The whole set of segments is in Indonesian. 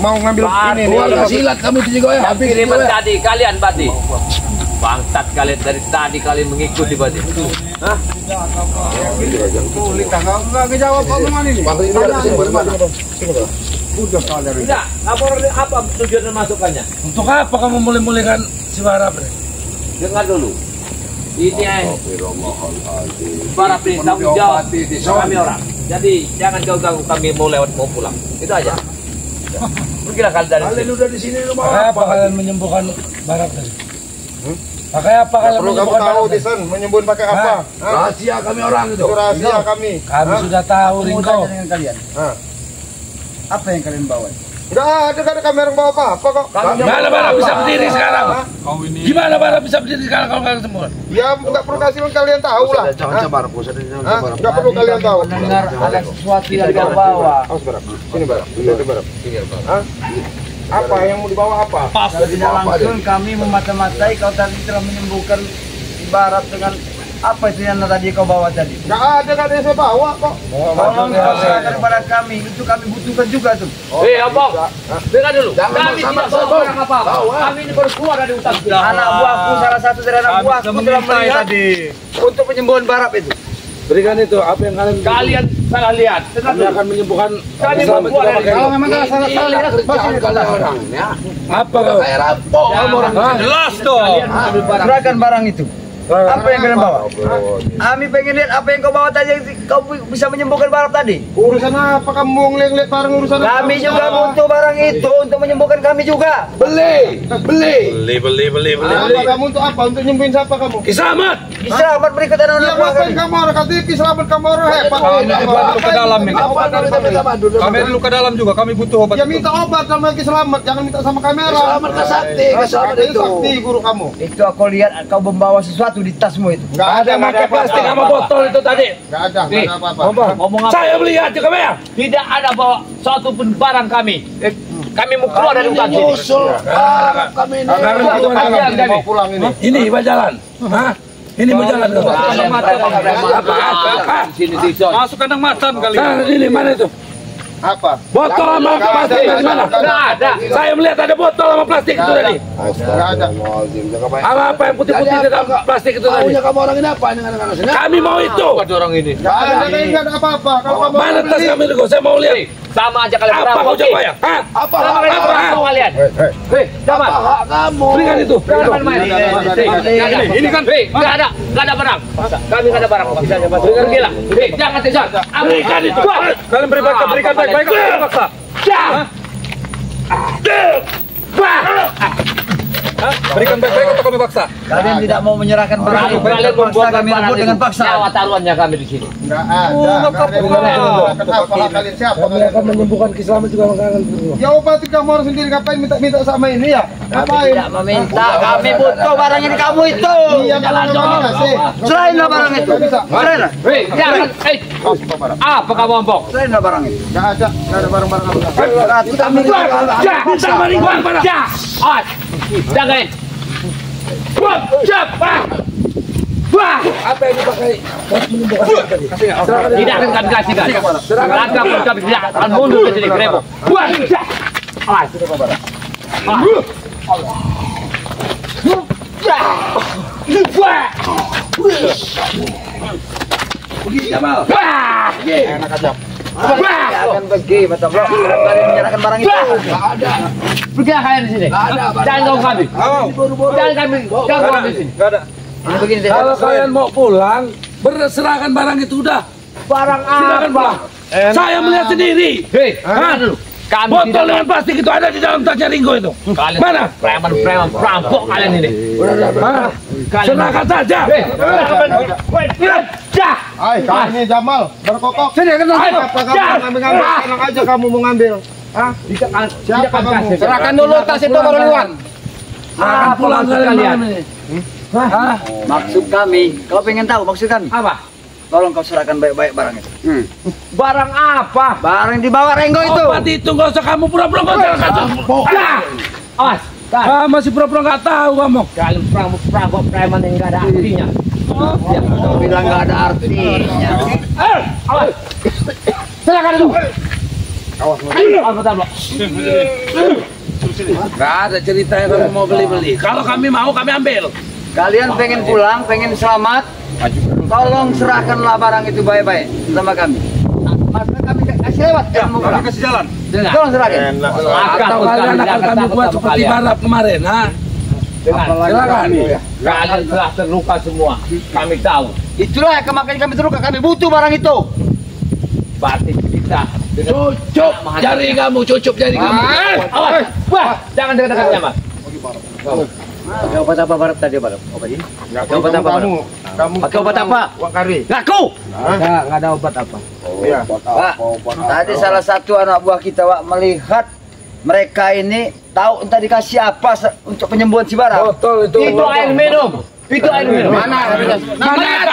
mau ngambil ini nih. Keluarga silat kami itu juga ya. Habis kiriman tadi kalian berarti. Bangsat kalian dari tadi kalian mengikuti berarti. Hah? Boleh enggak jawab omongan ini. Udah kalian. Tidak, apa tujuan dan masukannya? Untuk apa kamu mulai-mulaikan si Barap? Dengar dulu. Ini para tanggung jawab kami orang. Jadi jangan kau ganggu kami mau lewat mau pulang. Itu aja. Pergilah kalian dari sini. Kalian udah di sini rumah. Apa kalian menyembuhkan Barap tadi? Pakai apa kalian Perlu kamu tahu Disen, menyembuhin pakai apa? Rahasia kami orang itu. Itu rahasia kami. Kami sudah tahu Ringo. Dengan kalian. Apa yang kalian bawa? Enggak ada kamera yang bawa apa kok. Gimana Barap bisa berdiri sekarang? Gimana Barap bisa berdiri sekarang kalau kalian semua? Ya enggak perlu kasih kalian tahu lah. Jangan sabar, Enggak perlu kalian tahu. Mendengar ada sesuatu yang kau bawa. Sini Barap. Sini Barap. Apa yang mau dibawa apa? Tidak langsung kami memata-matai kau tadi telah menyembuhkan Barat dengan apa itu yang tadi kau bawa tadi? Enggak ada yang saya bawa kok. Tolong kau serahkan kepada kami, itu kami butuhkan juga tuh. Abang, dengar dulu. Kami sama tidak bawa barang apa-apa. Kami ini baru keluar dari hutan. Anak buahku, salah satu dari anak buahku telah melihat untuk penyembuhan Barat itu. Berikan itu apa yang Kalian salah lihat. kami akan menyembuhkan Kami selama keluar dari Kalau memang salah lihat, kerjaan kalian orang ya. Apa kau? Kayak rampok kamu orang. Jelas dong. Serahkan barang itu. Apa yang kalian bawa? Kami pengen lihat apa yang kau bawa tadi, kau bisa menyembuhkan Barat tadi. Urusan apa kamu ngeliat barang urusan apa? Kami juga butuh barang itu untuk menyembuhkan kami juga. Beli. Apa kamu untuk apa? Untuk nyembuhin siapa kamu? Kisamat. Selamat berikut Ya anak-anak buah ngapain kami. kamu orang katiki selamat kamu orang hebat. Ke dalam ini. Kami dulu ke dalam juga, kami butuh obat. Ya minta obat sama Ki Selamat, jangan minta sama kamera. Selamat ke sakti, ke selamat itu. Sakti guru kamu. Itu aku lihat kau membawa sesuatu di tasmu itu. Enggak ada Pakai plastik sama botol itu tadi. Enggak ada apa-apa. Ngomong apa? Saya melihat juga ya. Tidak ada bawa suatu pun barang kami. Kami mau keluar dari hutan sini. Nyusul Barap kami ini. Mau pulang ini. Ini jalan. Hah? Ini mau jalan. Sini di zon. Masuk kandang macan kali. Nah, ini mana itu? Apa? Botol sama plastik dari mana? Tidak ada. Saya melihat ada botol sama plastik itu tadi. Enggak ada. Apa yang putih-putih di dalam plastik itu tadi? Kamu orang ini apa? Kami mau itu. Ada orang ini. Enggak ada apa-apa. Kalau kamu Mana tas kami itu? Saya mau lihat. Sama aja kalian Apa kau coba ya? Hah? Apa kalian? Hei, jangan. Kamu. Berikan itu. Jangan main. Ini kan. Enggak ada barang. Kami enggak ada barang. Berikan gila. Hei, jangan tejar. Berikan itu. Kalian berikan baik-baik kalian paksa. Berikan baik-baik atau kami paksa? Kalian tidak mau menyerahkan barang itu. Kalian Paksa membuat kami rebut dengan paksa. Nyawa taruhannya kami di sini. enggak ada. Kenapa kalian siapa? Kami akan menyembuhkan Kisamat juga makanan berdua. Ya obatin kamu orang sendiri, ngapain minta sama ini ya? Kami Ngapain? tidak meminta. Kami butuh barang ini kamu itu. Iya, jalan kami kasih. Serahinlah barang itu. Serahinlah. Hei, jangan. Hei, apa kamu ngomong? Serahinlah barang itu. Enggak ada barang-barang kamu. Berarti kami Jangan. Apa yang dipakai buat menyembuhkan tadi? Tidak akan kami kasih kan. Langkah pun kami tidak akan mundur ke sini kerebo. Begitu Jamal. Enak aja. akan pergi, betul bro. Kalian menyerahkan barang itu. Enggak ada. Pergilah kalian di sini. Jangan ganggu kami. Jangan kami ganggu kami di sini. Enggak ada. Ini begini deh. Kalau kalian mau pulang, berserahkan barang itu udah. Barang Silakan pulang. Saya melihat sendiri. Hei, dulu. Kami Botol dengan plastik itu ada di dalam tasnya Ringo itu. Kalian Mana? preman perampok kalian ini. Mana? Serahkan saja. Hai, kamu ini Jamal, berkokok. Sini kan Apa kamu ngambil? Enak aja kamu mau ngambil. Hah? Siapa kamu? serahkan dulu tas itu baru lewat. Serahkan pulang kalian. Hah? Maksud kami, kau pengen tahu maksud kami? Apa? Tolong kau serahkan baik-baik barang itu. Barang apa? Barang yang dibawa Renggo itu. Obat itu nggak usah kamu pura-pura nggak usah. Awas. Masih pura-pura nggak tahu kamu. Kalian perampok preman yang nggak ada artinya. Kau bilang nggak ada artinya. Awas. Silakan itu. Awas. Nggak ada cerita yang kamu mau beli-beli. Kalau kami mau, kami ambil. Kalian pengen pulang, pengen selamat, tolong serahkanlah barang itu baik-baik sama kami. Masa kami kasih lewat, kami kasih jalan. tolong serahkan. Atau kalian akan kami buat seperti Barap kemarin, ha? Silakan. Kalian telah terluka semua. Kami tahu. Itulah yang makanya kami terluka, kami butuh barang itu. Berarti kita Cucup jari kamu, cucup jari kamu. awas. Wah, jangan dekat-dekat Mas. Pakai obat apa Barap tadi Barap? Obat ini? Obat apa? Kamu Pakai obat apa? Wakari. Ngaku! Enggak ada obat apa. Iya. Pak, tadi salah satu anak buah kita Pak melihat mereka ini tahu entah dikasih apa untuk penyembuhan si Barap. Botol itu. Itu air minum. Itu air minum. Mana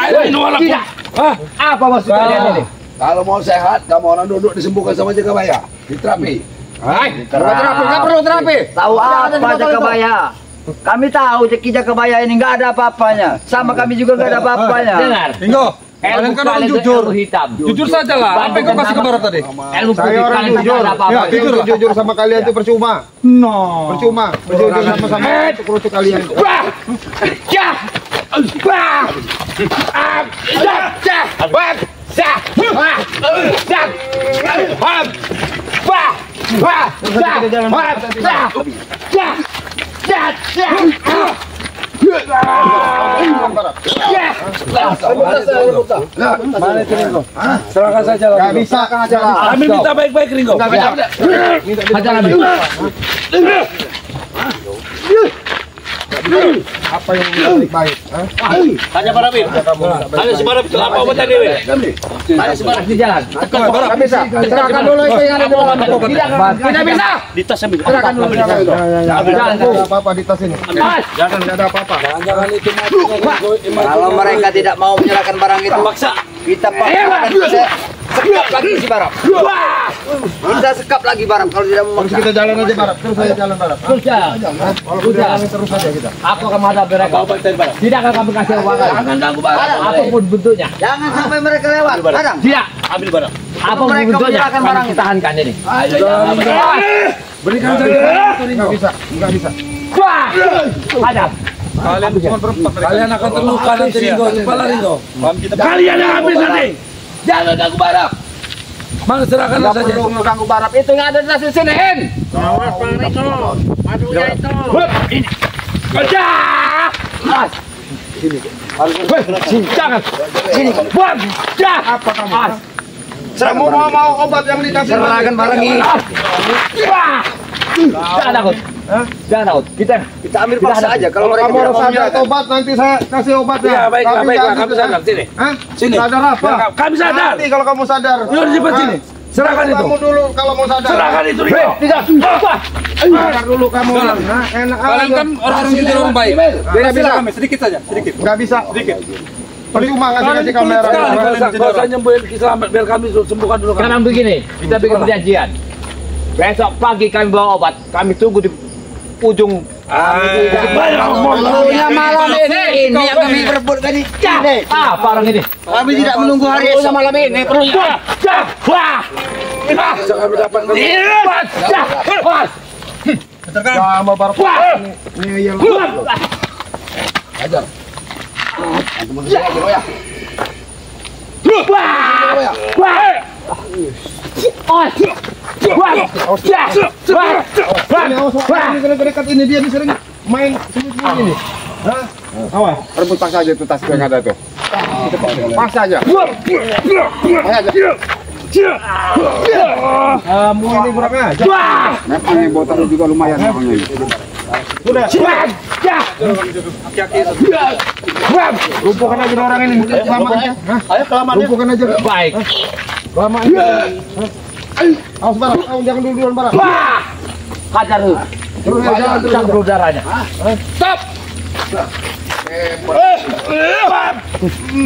air minum anak? Tidak. Apa maksudnya ini? Kalau mau sehat, kamu orang duduk disembuhkan sama Jakabaya. Di terapi. Nggak perlu terapi. Tahu apa Jakabaya? Kami tahu Jakabaya ini nggak ada apa-apanya. Sama kami juga nggak ada apa-apanya. Dengar. Ringo, kalian kan orang jujur. Hitam. Jujur saja lah. Apa yang kau kasih ke Barap tadi? Ilmu Saya putih orang kalian jujur. tidak ada apa-apa. Ya, jujur lah. Jujur sama kalian itu percuma. No. Percuma. Jujur sama-sama kerucut kalian. Wah! Jah! Wah! Jah! Wah! Jah! Wah! Jah! Wah! Wah! Wah! Jah! Wah! Jah! Jah! Jah! Jah! Mana itu Ringo? Serahkan saja lah. Gak bisa kan aja lah. Kami minta baik-baik Ringo. Hajar Nabi. Apa yang baik-baik? Hanya para Nabi. Hanya sebarang itu apa obat tadi? Hanya sebarang di jalan. Gak bisa. Serahkan dulu itu yang ada di dalam. Tidak bisa. Di tas ambil. Serahkan dulu. Jangan ada apa-apa di tas ini. Mas. Jangan ada apa-apa. Jangan itu mati. Kalau mereka tidak mau menyerahkan barang itu, Paksa. kita sekap lagi si Barap. Kita sekap lagi Barap kalau tidak mau Terus memaksa. kita jalan aja Barap. Terus aja jalan Barap. Terus ya. Kalau kita jalan terus aja kita. Aku akan menghadap mereka. Tidak akan kami kasih uang. Jangan ganggu Barap. Apapun bentuknya. Jangan sampai mereka lewat. Barang. Tidak. Ambil barang. Apapun Mereka bentuknya. menyerahkan barang Kami tahankan ini. Berikan saja itu Ringo. Nggak bisa. Nggak bisa. Wah! Hadap. Kalian cuma berempat. Kalian akan terluka nanti Ringo. Kepala Ringo. Kalian yang habis nanti. Jangan ganggu Barap. Mana serahkanlah saja. Perlu ganggu Barap itu yang ada di tas siniin. Aduhnya itu. Ini. Kerja. Mas. Sini. Jangan. Sini. Buat. Jah. Apa kamu? Mas. Kamu mau obat yang dikasih? Serahkan barang ini. Wah. Jangan takut. Jangan takut. Kita ambil paksa aja kalau mereka Kamu tidak harus mau sadar menyerahkan. obat nanti saya kasih obatnya. Ya baiklah, Tapi baiklah. jangan Kami gitu, sadar. Sini. Hah? Sini. Sadar apa? Kami sadar. Nanti kalau kamu sadar. Yuk cepat sini. Serahkan itu. Kamu dulu kalau mau sadar. Serahkan itu Ringo. tidak. Wah. Sadar dulu kamu. Hah? Enak Kalian aja. kan orang jujur orang baik. Beda bisa kami sedikit saja, sedikit. Nggak bisa. Sedikit. Percuma ngasih Kalian kasih kulit kamera. sekali. Kau usah nyembuhin selamat biar kami sembuhkan dulu. Sekarang begini, kita bikin perjanjian. Besok pagi kami bawa obat, kami tunggu di ujung. Malam ini yang kami berebutkan ini. Apa orang ini? Kami tidak menunggu hari esok. Malam ini perlu. Wah. Bisa kami dapat. Wah. Sama Barap. Ini yang ini dekat ini dia sering main sembunyi ini. Hah? Awas, rebut paksa aja itu tas yang ada tuh. Paksa aja. Kamu ini kurang aja. Memang ini botol juga lumayan. Udah. Lumpuhkan aja orang ini. Kelamaan aja. Ayo kelamaan. Lumpuhkan aja. Baik. Kelamaan. Awas Barap, jangan duluan Barap. Wah. Hajar lu. Terus jalan terus. Campur udaranya. Stop.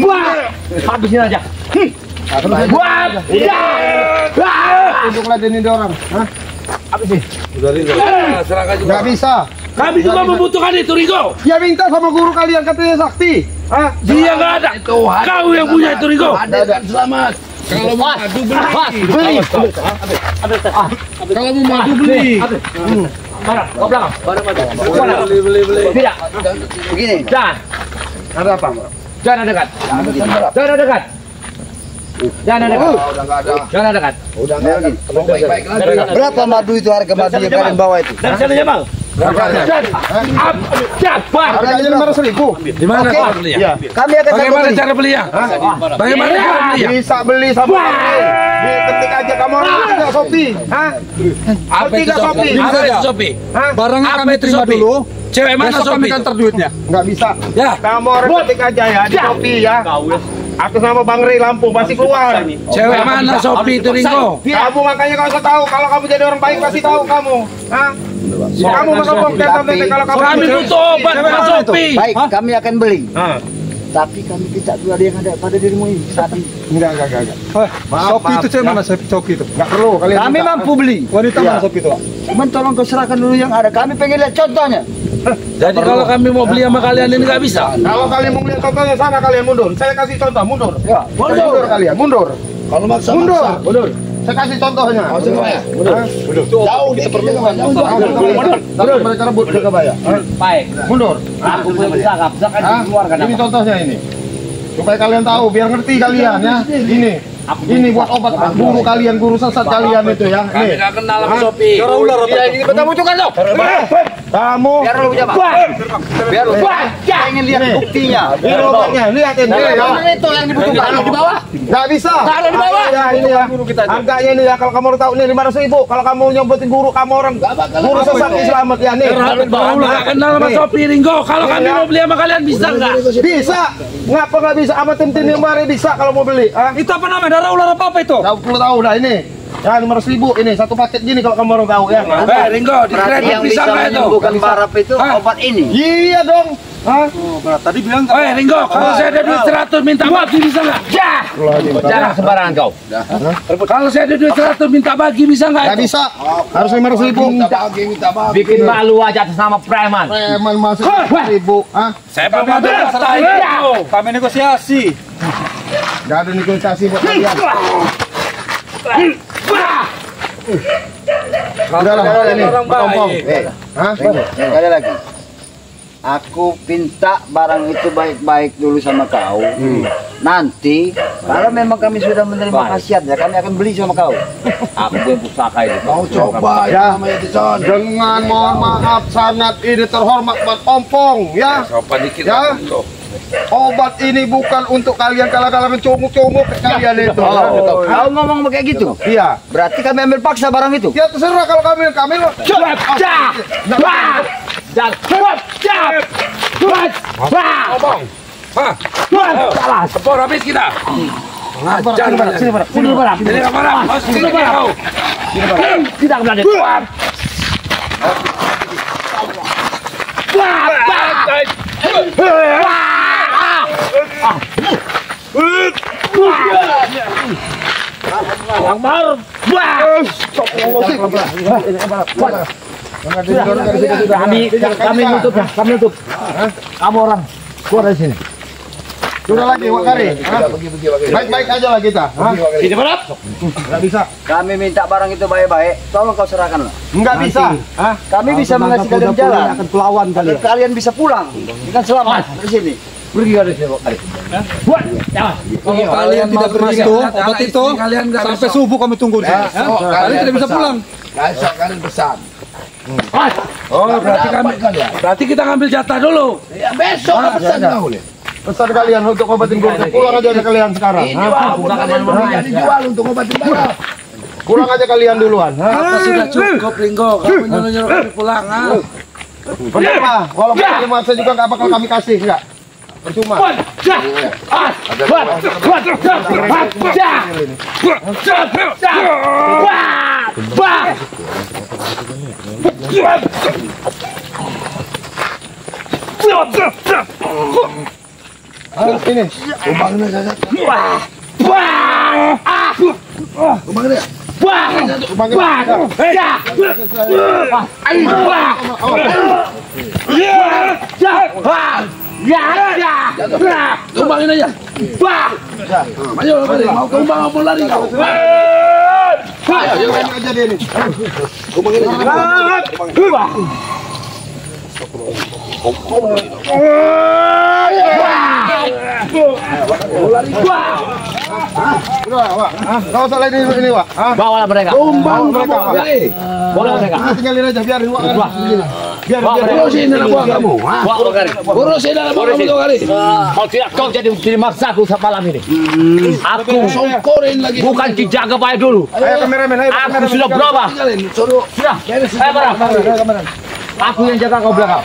Wah. Habisin aja. Wah. Untuk ladenin dia orang. Hah? Habisin. Sudah Ringo. Serahkan juga. Nggak bisa. Kami juga membutuhkan itu Ringo. Ya minta sama guru kalian katanya sakti. Hah? Dia nggak ada. Kau yang punya itu Ringo. Selamat. Kalau mau madu beli. Kalau mau madu beli. Barang, kau belakang. Beli. Tidak. Begini. Jangan. Ada apa? Jangan dekat. Jangan dekat. Jangan dekat. Jangan dekat. Berapa madu itu harga madu yang kalian bawa itu? Dari sana ya, Bang. Harganya 500.000. Di mana cara belinya? Iya. Kami akan Bagaimana beli. cara belinya? Bagaimana cara belinya? Bisa beli sama diketik aja kamu orang tidak Shopee. Hah? Apa itu Shopee? Apa itu Shopee? Barangnya Apa kami itu terima Shopee? dulu. Cewek mana Besok kami Shopee? kantor duitnya. Nggak bisa. Ya. Kamu orang ketik aja ya di Shopee ya. Atas nama Bang Rey Lampung pasti keluar. Cewek mana Shopee itu Ringo? Kamu makanya kalau tahu kalau kamu jadi orang baik pasti tahu kamu. Hah? Kamu mengomong kalau kamu Kami butuh obat bukan Shopee. Baik, kami akan beli. Hah? Tapi kami tidak jual yang ada pada dirimu ini saat ini. Enggak. Shopee itu cewek mana Shopee itu? Enggak perlu kalian. Kami minta. mampu beli. Wanita mana Shopee itu? Cuman tolong kau serahkan dulu yang ada. Kami pengen lihat contohnya. Jadi kalau kami mau beli sama kalian ini nggak bisa. Kalau kalian mau lihat contohnya sana kalian mundur. Saya kasih contoh mundur. Ya, Mundur kalian, mundur. Kalau maksa Mundur. Saya kasih contohnya. Jauh kita perlu. Mundur. Mereka rebut ke kebaya. Baik. Mundur. Aku punya pusaka. Pusaka Hah? dikeluarkan. Ini contohnya ini. Supaya kalian tahu, biar ngerti kalian ya. Ini buat obat guru kalian, guru sesat kalian itu ya. Kami Nih. nggak kenal sama Shopee. Cara ular apa? Ini kamu butuhkan loh. Kamu. biar lu punya Pak. Biar lu. Pengen lihat buktinya. Ini obatnya, lihatin. Itu yang dibutuhkan di bawah. Nggak bisa. Taruh di bawah. Ya ini ya. Harganya ini ya kalau kamu tahu ini 500.000. Kalau kamu nyobotin guru kamu orang guru sesat selamat ya nih. Kau nggak kenal sama Shopee Ringo. Kalau kami mau beli sama kalian bisa nggak? Bisa. Ngapa nggak bisa? Sama tim yang mari bisa kalau mau beli. Ah? Itu apa namanya? Darah ular apa itu? Tahu perlu tahu dah ini. Ya 500.000 ini satu paket gini kalau kamu orang tahu ya. Ringo, di Berarti kredit yang bisa bisa nggak itu? menyembuhkan barap itu obat ini. Iya dong. Hah? Tadi bilang Ringo, kalau saya ada duit 100 minta bagi bisa nggak? Jangan sembarangan kau. Kalau saya ada duit 100 minta bagi bisa nggak? Nggak bisa. Harus 500.000. Bikin malu aja atas nama preman. Preman masuk 100.000. Ah, Saya mau beli. kami negosiasi. nggak ada negosiasi buat kalian. Udahlah ini. Orang Potong. baik. Hah? Sekali lagi. Aku minta barang itu baik-baik dulu sama kau. Nanti kalau memang kami sudah menerima khasiatnya, kami akan beli sama kau. Aku punya pusaka ini. Mau coba Ya, dengan mohon maaf sangat ini terhormat buat Ompong ya. Sopan dikit. Ya. Obat ini bukan untuk kalian kalangan cumuk-cumuk kalian itu. Kau ngomong kayak gitu. Iya. Berarti kami ambil paksa barang itu. Ya terserah kalau kami Sepor habis kita. Ngajar sini Barak. Ini nggak marah. Sini kau. Tidak berani. Kami nutup ya, kami nutup. Kamu orang keluar dari sini. Sudah lagi Wakari. Baik-baik aja lah kita. Ini berapa? Enggak bisa. Kami minta barang itu baik-baik. Tolong kau serahkan lah. Enggak bisa. Hah? Kami bisa mengasih kalian jalan. Akan kelawan Agar kalian bisa pulang dengan selamat dari sini. Pergi dari sini, Pak. Buat, jangan. Kalau kalian tidak beli itu, obat itu, kalian nggak sampai subuh kami tunggu di sini. Kalian tidak bisa pulang. Oh, berarti kita ngambil jatah dulu. Pesan kalian untuk obatin guru. Pulang aja kalian sekarang. Dijual untuk obatin barang. Pulang aja kalian duluan. Apa sudah cukup Ringo? Kamu nyuruh kami pulang, ah? Percuma. Walaupun kalian maksa juga nggak bakal kami kasih, enggak. Percuma. Ini. Tumbangin aja. Wah. Ayo, mau tumbang mau lari kau. Ayo main aja dia nih. Kau salah ini, Wak. Bawalah mereka. Tumbang mereka, kamu lari. Bawa mereka. Tinggalin aja biarin Wak. Biar Urusin dalam buah kamu. Bawa mereka. Urusin dalam buah kamu tuh kali. Kalau tidak kau jadi maksaku malam ini. Aku Songkorin lagi. bukan dijaga baik dulu. Ayo kameramen, ayo. Aku sudah berubah. Suruh. Sudah. Ayo barang. Aku yang jaga kau belakang.